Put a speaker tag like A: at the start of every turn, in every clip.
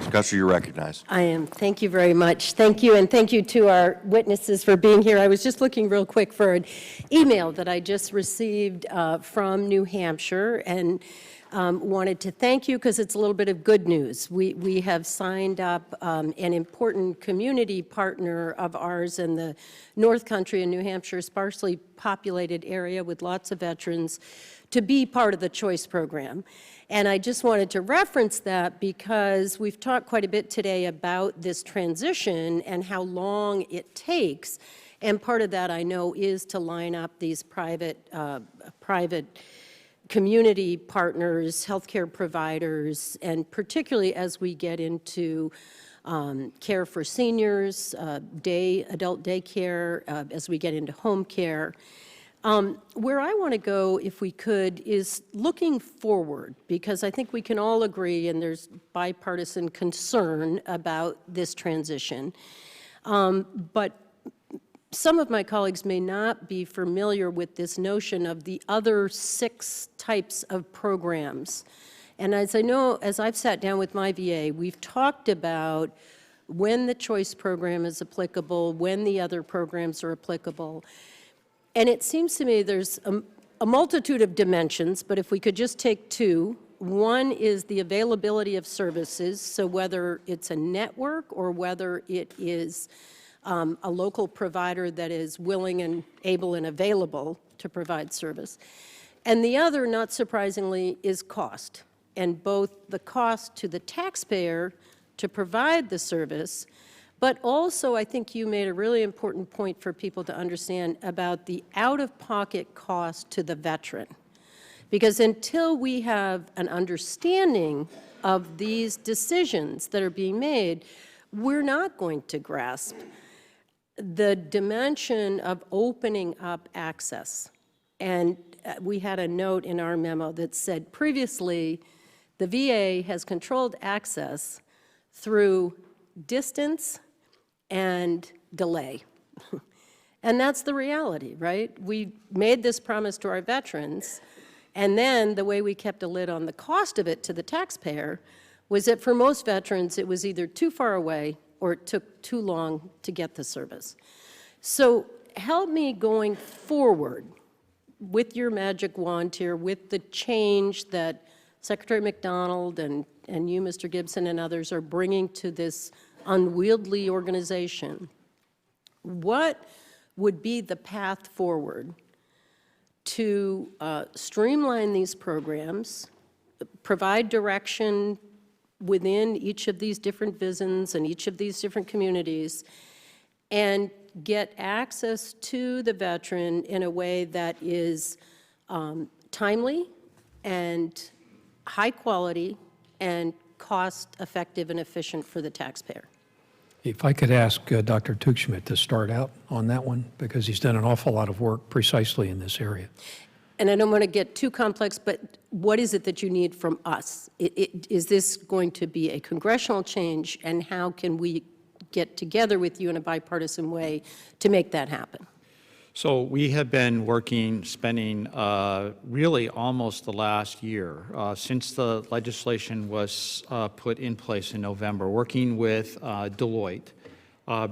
A: Kuster, you're recognized.
B: I am. Thank you very much. Thank you, and thank you to our witnesses for being here. I was just looking real quick for an email that I just received from New Hampshire, and wanted to thank you because it's a little bit of good news. We have signed up an important community partner of ours in the North Country in New Hampshire, sparsely populated area with lots of veterans, to be part of the CHOICE program. And I just wanted to reference that because we've talked quite a bit today about this transition and how long it takes. And part of that, I know, is to line up these private community partners, healthcare providers, and particularly as we get into care for seniors, adult daycare, as we get into home care. Where I want to go, if we could, is looking forward, because I think we can all agree, and there's bipartisan concern about this transition. But some of my colleagues may not be familiar with this notion of the other 6 types of programs. And as I know, as I've sat down with my VA, we've talked about when the CHOICE program is applicable, when the other programs are applicable. And it seems to me there's a multitude of dimensions, but if we could just take 2. One is the availability of services, so whether it's a network or whether it is a local provider that is willing and able and available to provide service. And the other, not surprisingly, is cost. And both the cost to the taxpayer to provide the service, but also I think you made a really important point for people to understand about the out-of-pocket cost to the veteran. Because until we have an understanding of these decisions that are being made, we're not going to grasp the dimension of opening up access. And we had a note in our memo that said previously the VA has controlled access through distance and delay. And that's the reality, right? We made this promise to our veterans, and then the way we kept a lid on the cost of it to the taxpayer was that for most veterans it was either too far away or it took too long to get the service. So help me going forward with your magic wand here, with the change that Secretary McDonald and you, Mr. Gibson, and others are bringing to this unwieldy organization. What would be the path forward to streamline these programs, provide direction within each of these different VISNs and each of these different communities, and get access to the veteran in a way that is timely and high quality and cost effective and efficient for the taxpayer?
C: If I could ask Dr. Tuchschmidt to start out on that one, because he's done an awful lot of work precisely in this area.
B: And I don't want to get too complex, but what is it that you need from us? Is this going to be a congressional change, and how can we get together with you in a bipartisan way to make that happen?
D: So we have been working, spending really almost the last year since the legislation was put in place in November, working with Deloitte.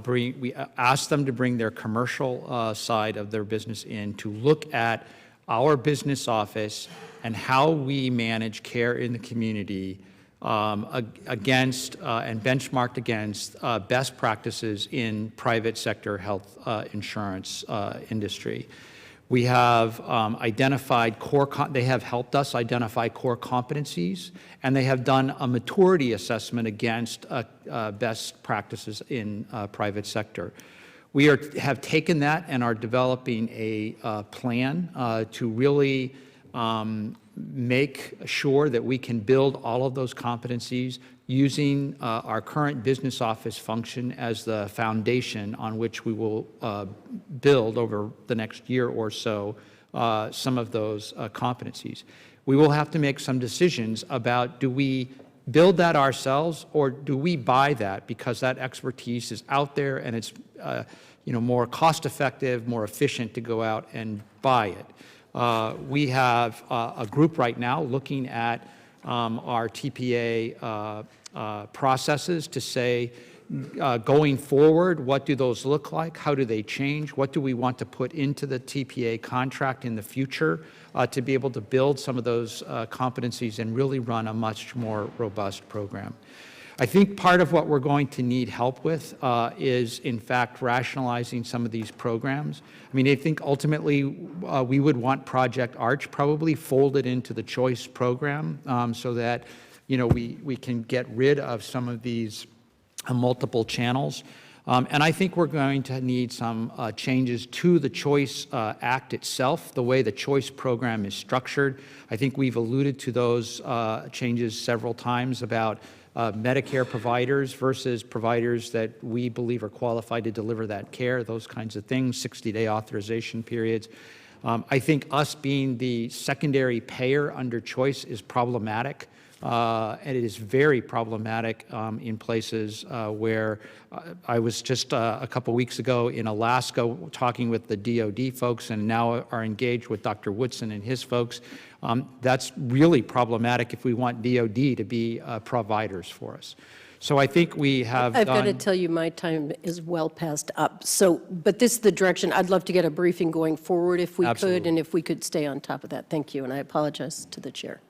D: We asked them to bring their commercial side of their business in to look at our business office and how we manage care in the community against and benchmarked against best practices in private sector health insurance industry. We have identified they have helped us identify core competencies, and they have done a maturity assessment against best practices in private sector. We have taken that and are developing a plan to really make sure that we can build all of those competencies using our current business office function as the foundation on which we will build over the next year or so some of those competencies. We will have to make some decisions about, do we build that ourselves or do we buy that because that expertise is out there and it's more cost effective, more efficient to go out and buy it. We have a group right now looking at our TPA processes to say, going forward, what do those look like? How do they change? What do we want to put into the TPA contract in the future to be able to build some of those competencies and really run a much more robust program? I think part of what we're going to need help with is, in fact, rationalizing some of these programs. I mean, I think ultimately we would want Project Arch probably folded into the choice program so that, you know, we can get rid of some of these multiple channels. And I think we're going to need some changes to the Choice Act itself, the way the Choice program is structured. I think we've alluded to those changes several times about Medicare providers versus providers that we believe are qualified to deliver that care, those kinds of things, 60-day authorization periods. I think us being the secondary payer under Choice is problematic. And it is very problematic in places where I was just a couple weeks ago in Alaska talking with the DOD folks and now are engaged with Dr. Woodson and his folks. That's really problematic if we want DOD to be providers for us. So I think we have
B: I've got to tell you, my time is well past up. So, but this is the direction. I'd love to get a briefing going forward if we could, and if we could stay on top of that. Thank you, and I apologize to the chair.